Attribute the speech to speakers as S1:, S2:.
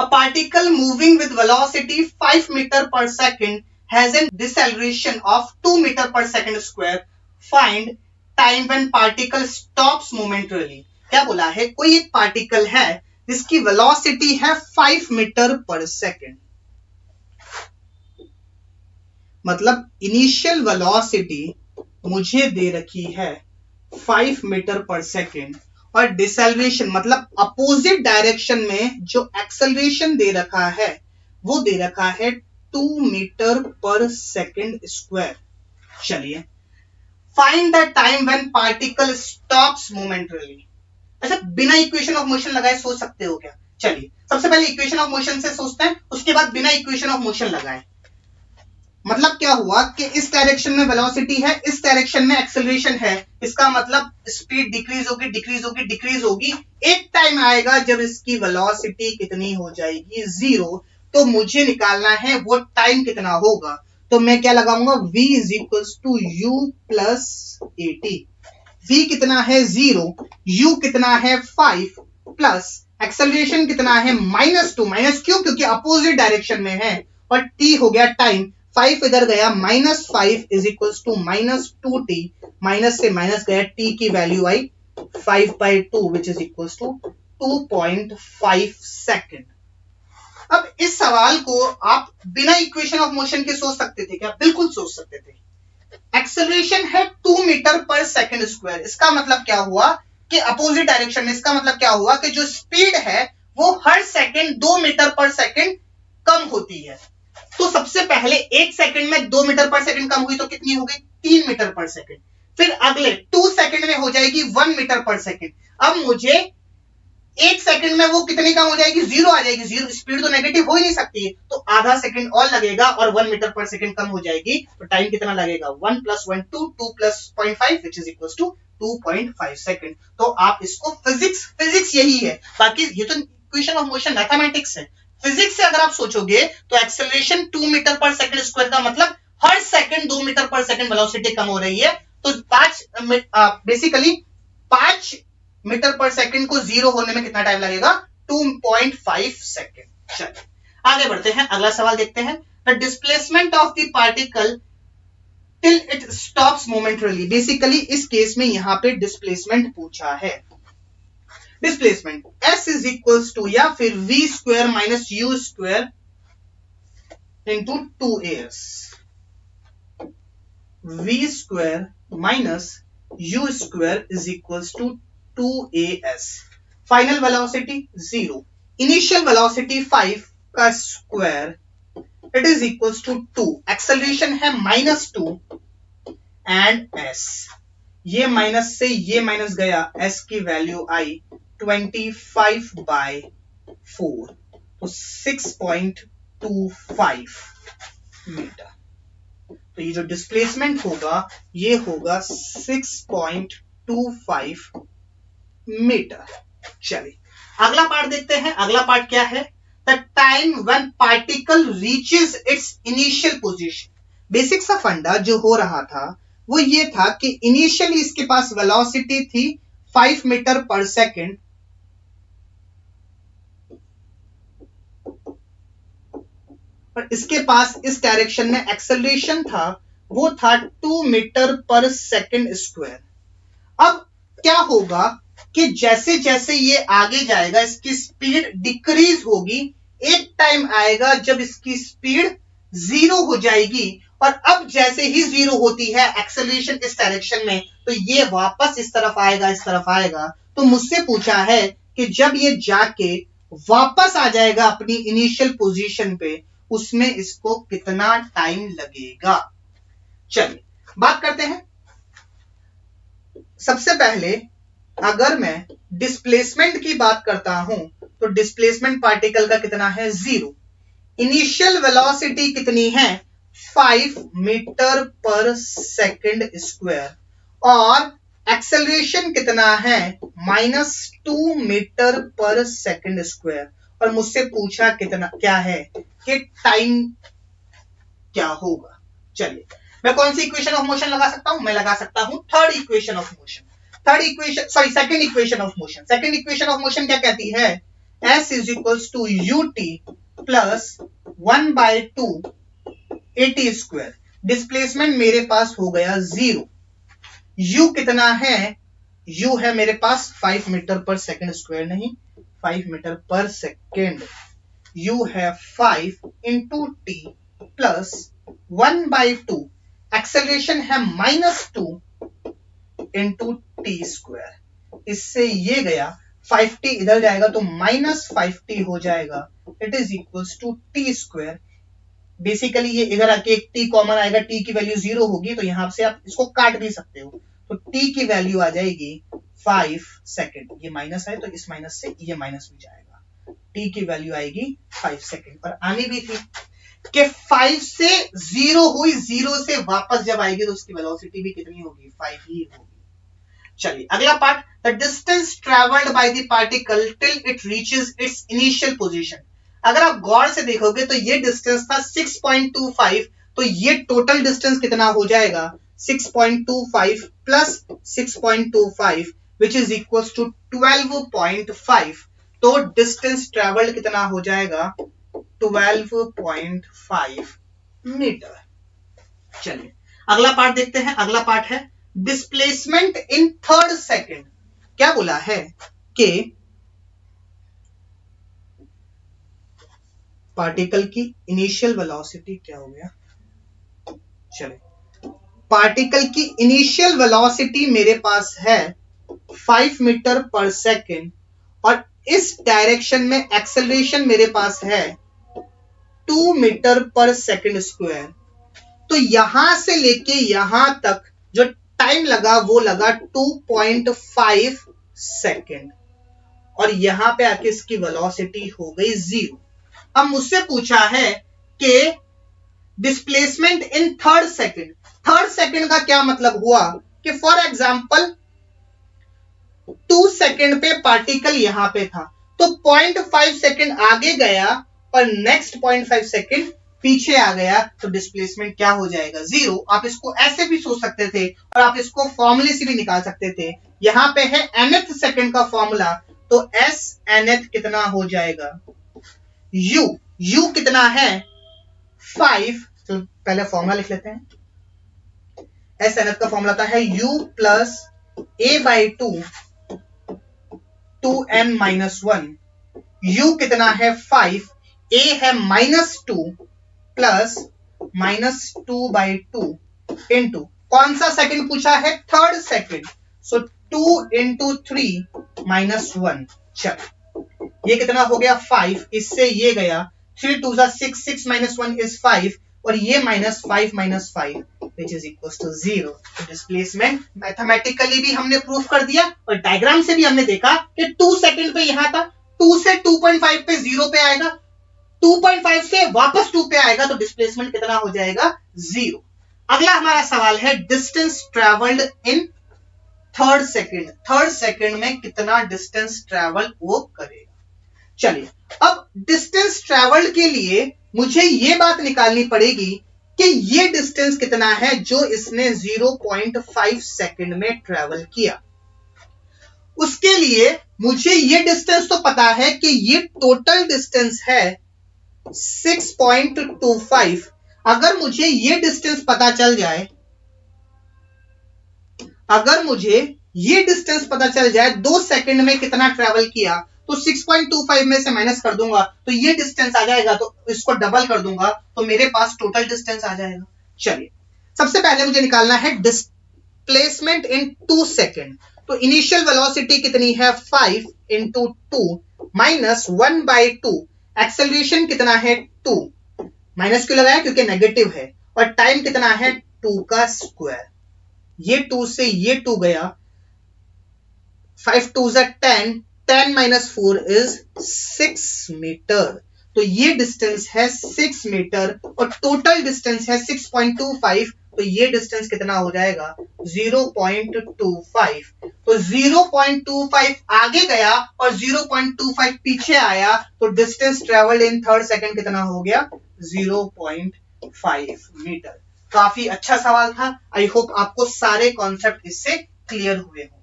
S1: A particle moving with velocity 5 meter per second has a deceleration of 2 meter per second square. Find time when particle stops momentarily. क्या बोला है, कोई एक particle है जिसकी velocity है 5 मीटर पर सेकेंड, मतलब इनिशियल वेलोसिटी मुझे दे रखी है 5 मीटर पर सेकेंड और डिसेलरेशन मतलब अपोजिट डायरेक्शन में जो एक्सेलरेशन दे रखा है वो दे रखा है 2 मीटर पर सेकेंड स्क्वायर। चलिए, find the time when particle stops momentarily. अच्छा, बिना इक्वेशन ऑफ मोशन लगाए सोच सकते हो क्या? चलिए, सबसे पहले इक्वेशन ऑफ मोशन से सोचते हैं, उसके बाद बिना इक्वेशन ऑफ मोशन लगाए। मतलब क्या हुआ कि इस डायरेक्शन में वेलोसिटी है, इस डायरेक्शन में एक्सेलरेशन है, इसका मतलब स्पीड डिक्रीज होगी डिक्रीज होगी डिक्रीज होगी। एक टाइम आएगा जब इसकी वेलोसिटी कितनी हो जाएगी, 0। तो मुझे निकालना है वो टाइम कितना होगा। तो मैं क्या लगाऊंगा, v is equals to u plus at। v कितना है 0, u कितना है 5 प्लस एक्सेलरेशन कितना है -2। माइनस क्यों? क्योंकि अपोजिट डायरेक्शन में है। और t हो गया टाइम, 5 इधर गया, -5 is equals to -2t, minus से माइनस गया, t की वैल्यू आई 5/2 which is equals to 2.5 second. अब इस सवाल को आप बिना इक्वेशन ऑफ मोशन के सोच सकते थे क्या? बिल्कुल सोच सकते थे। एक्सेलरेशन है 2 मीटर पर सेकेंड स्क्वायर, इसका मतलब क्या हुआ कि अपोजिट डायरेक्शन में, इसका मतलब क्या हुआ कि जो स्पीड है वो हर सेकेंड 2 मीटर पर सेकेंड कम होती है। तो सबसे पहले 1 सेकंड में 2 मीटर पर सेकंड कम हुई तो कितनी हो गई, 3 मीटर पर सेकंड। फिर अगले 2 सेकंड में हो जाएगी 1 मीटर पर सेकंड। अब मुझे 1 सेकंड में वो कितनी कम हो जाएगी, 0 आ जाएगी। 0 स्पीड तो नेगेटिव हो ही नहीं सकती है, तो आधा सेकंड और लगेगा और 1 मीटर पर सेकंड कम हो जाएगी। तो टाइम कितना लगेगा, 1 + 1 2, 2 + 0.5 which is equals to 2.5 second. तो आप इसको फिजिक्स यही है, बाकी ये तो इक्वेशन ऑफ मोशन मैथमेटिक्स है। फिजिक्स से अगर आप सोचोगे तो acceleration 2 metre per second square का मतलब हर सेकंड 2 मीटर पर सेकंड वेलोसिटी कम हो रही है। तो 5 मीटर पर सेकंड को 0 होने में कितना टाइम लगेगा, 2.5 सेकंड। चलिए आगे बढ़ते हैं, अगला सवाल देखते हैं। The displacement of the particle till it stops momentarily. Basically इस केस में यहां पे डिस्प्लेसमेंट पूछा है। Displacement s is equals to या फिर v square minus u square into 2as। v square minus u square is equals to 2as। Final velocity 0, initial velocity 5 का square it is equals to 2, acceleration है -2 and s। ये minus से ये minus गया, s की value आई 25/4, तो 6.25 metre. तो ये जो डिस्प्लेसमेंट होगा ये होगा 6.25 मीटर। चलिए अगला पार्ट देखते हैं। अगला पार्ट क्या है, the time when particle reaches it's initial position. Basic सा फंडा जो हो रहा था वो ये था कि इनिशियली इसके पास वेलोसिटी थी 5 मीटर पर सेकेंड, और इसके पास इस डायरेक्शन में एक्सेलरेशन था वो था 2 मीटर पर सेकेंड स्क्वायर। अब क्या होगा कि जैसे जैसे ये आगे जाएगा इसकी स्पीड डिक्रीज होगी। एक टाइम आएगा जब इसकी स्पीड 0 हो जाएगी, और अब जैसे ही 0 होती है एक्सेलरेशन इस डायरेक्शन में, तो ये वापस इस तरफ आएगा, इस तरफ आएगा। तो मुझसे पूछा है कि जब ये जाके वापस आ जाएगा अपनी इनिशियल पोजीशन पे, उसमें इसको कितना टाइम लगेगा। चलिए बात करते हैं। सबसे पहले अगर मैं डिस्प्लेसमेंट की बात करता हूं तो डिस्प्लेसमेंट पार्टिकल का कितना है, 0। इनिशियल वेलोसिटी कितनी है, 5 मीटर पर सेकेंड स्क्वायर, और एक्सेलरेशन कितना है, -2 मीटर पर सेकेंड स्क्वायर। और मुझसे पूछा कितना क्या है कि टाइम क्या होगा। चलिए मैं कौन सी इक्वेशन ऑफ मोशन लगा सकता हूं, मैं लगा सकता हूं third equation of motion. Second equation of motion. Second equation of motion क्या कहती है s is equals to ut plus 1/2 at square. Displacement मेरे पास हो गया 0। u कितना है? u है मेरे पास 5 मीटर पर सेकंड स्क्वायर, नहीं 5 मीटर पर सेकंड। u है 5 इंटू टी प्लस 1/2, एक्सेलरेशन है -2 इंटू टी स्क्वायर। इससे ये गया 5t इधर जाएगा तो -5t हो जाएगा। It is equals to T square. Basically ये इधर आके एक t कॉमन आएगा, t की वैल्यू 0 होगी तो यहां से आप इसको काट भी सकते हो, तो t की वैल्यू आ जाएगी 5 सेकंड। ये माइनस है तो इस माइनस से ये माइनस भी जाएगा, t की वैल्यू आएगी 5 सेकंड। और आनी भी थी कि 5 से 0 हुई, 0 से वापस जब आएगी तो उसकी वेलोसिटी भी कितनी होगी? 5 ही होगी। चलिए अगला part, the distance travelled by the particle till it reaches it's initial position. अगर आप गौर से देखोगे तो ये डिस्टेंस था 6.25, तो ये टोटल डिस्टेंस कितना हो जाएगा? 6.25 plus 6.25 which is equals to 12.5। तो डिस्टेंस ट्रेवल्ड कितना हो जाएगा? 12.5 मीटर। चलिए अगला पार्ट देखते हैं। अगला पार्ट है डिस्प्लेसमेंट इन थर्ड सेकंड। क्या बोला है कि पार्टिकल की इनिशियल वेलोसिटी क्या हो गया? चलिए पार्टिकल की इनिशियल वेलोसिटी मेरे पास है 5 मीटर पर सेकंड और इस डायरेक्शन में एक्सेलरेशन मेरे पास है 2 मीटर पर सेकंड स्क्वायर। तो यहां से लेके यहां तक जो टाइम लगा वो लगा 2.5 सेकंड और यहां पे आके इसकी वेलोसिटी हो गई 0। अब मुझसे पूछा है कि displacement in third second. Third second का क्या मतलब हुआ कि फॉर एग्जांपल 2 सेकंड पे पार्टिकल यहां पे था तो 0.5 सेकंड आगे गया और नेक्स्ट 0.5 सेकंड पीछे आ गया तो डिस्प्लेसमेंट क्या हो जाएगा? 0। आप इसको ऐसे भी सोच सकते थे और आप इसको फॉर्मूले से भी निकाल सकते थे। यहां पे है nth सेकंड का फॉर्मूला, तो s nth कितना हो जाएगा? u कितना है? 5। तो पहले फॉर्मूला लिख लेते हैं। s nth का फॉर्मूला था है u plus a/2 2n-1। u कितना है? 5। a है -2 प्लस -2/2 इंटू कौन सा सेकंड पूछा है? थर्ड सेकंड, सो 2 इंटू 3 -1। चलो ये कितना हो गया? 5। इससे ये गया 3 2 6, 6 -1 इज 5 और ये -5 -5 विच इज इक्वल टू 0। तो डिस्प्लेसमेंट मैथमेटिकली भी हमने प्रूफ कर दिया और डायग्राम से भी हमने देखा कि 2 सेकंड पे यहां था, 2 से 2.5 पे 0 पे आएगा, 2.5 से वापस 2 पे आएगा तो डिस्प्लेसमेंट कितना हो जाएगा? 0। अगला हमारा सवाल है distance travelled in third second. Third second में कितना डिस्टेंस ट्रेवल वो करेगा? चलिए अब डिस्टेंस ट्रेवल्ड के लिए मुझे ये बात निकालनी पड़ेगी कि ये डिस्टेंस कितना है जो इसने 0.5 सेकंड में ट्रेवल किया। उसके लिए मुझे ये डिस्टेंस तो पता है कि ये टोटल डिस्टेंस है 6.25। अगर मुझे ये डिस्टेंस पता चल जाए, अगर मुझे ये डिस्टेंस पता चल जाए 2 सेकंड में कितना ट्रेवल किया, तो 6.25 में से माइनस कर दूंगा तो ये डिस्टेंस आ जाएगा, तो इसको डबल कर दूंगा तो मेरे पास टोटल डिस्टेंस आ जाएगा। चलिए सबसे पहले मुझे निकालना है डिस्प्लेसमेंट इन 2 सेकंड। तो इनिशियल वेलोसिटी कितनी है? 5 इंटू 2 माइनस 1/2। एक्सेलरेशन कितना है? 2। माइनस क्यों लगाया? क्योंकि नेगेटिव है। और टाइम कितना है? 2 का स्क्वायर। ये 2 से ये 2 गया, 5 2 10, 10 -4 इज 6 मीटर। तो ये डिस्टेंस है 6 मीटर और टोटल डिस्टेंस है 6.25। तो ये डिस्टेंस कितना हो जाएगा? 0.25। तो 0.25 आगे गया और 0.25 पीछे आया तो distance travelled in third second कितना हो गया? 0.5 मीटर। काफी अच्छा सवाल था। आई होप आपको सारे कॉन्सेप्ट इससे क्लियर हुए हों।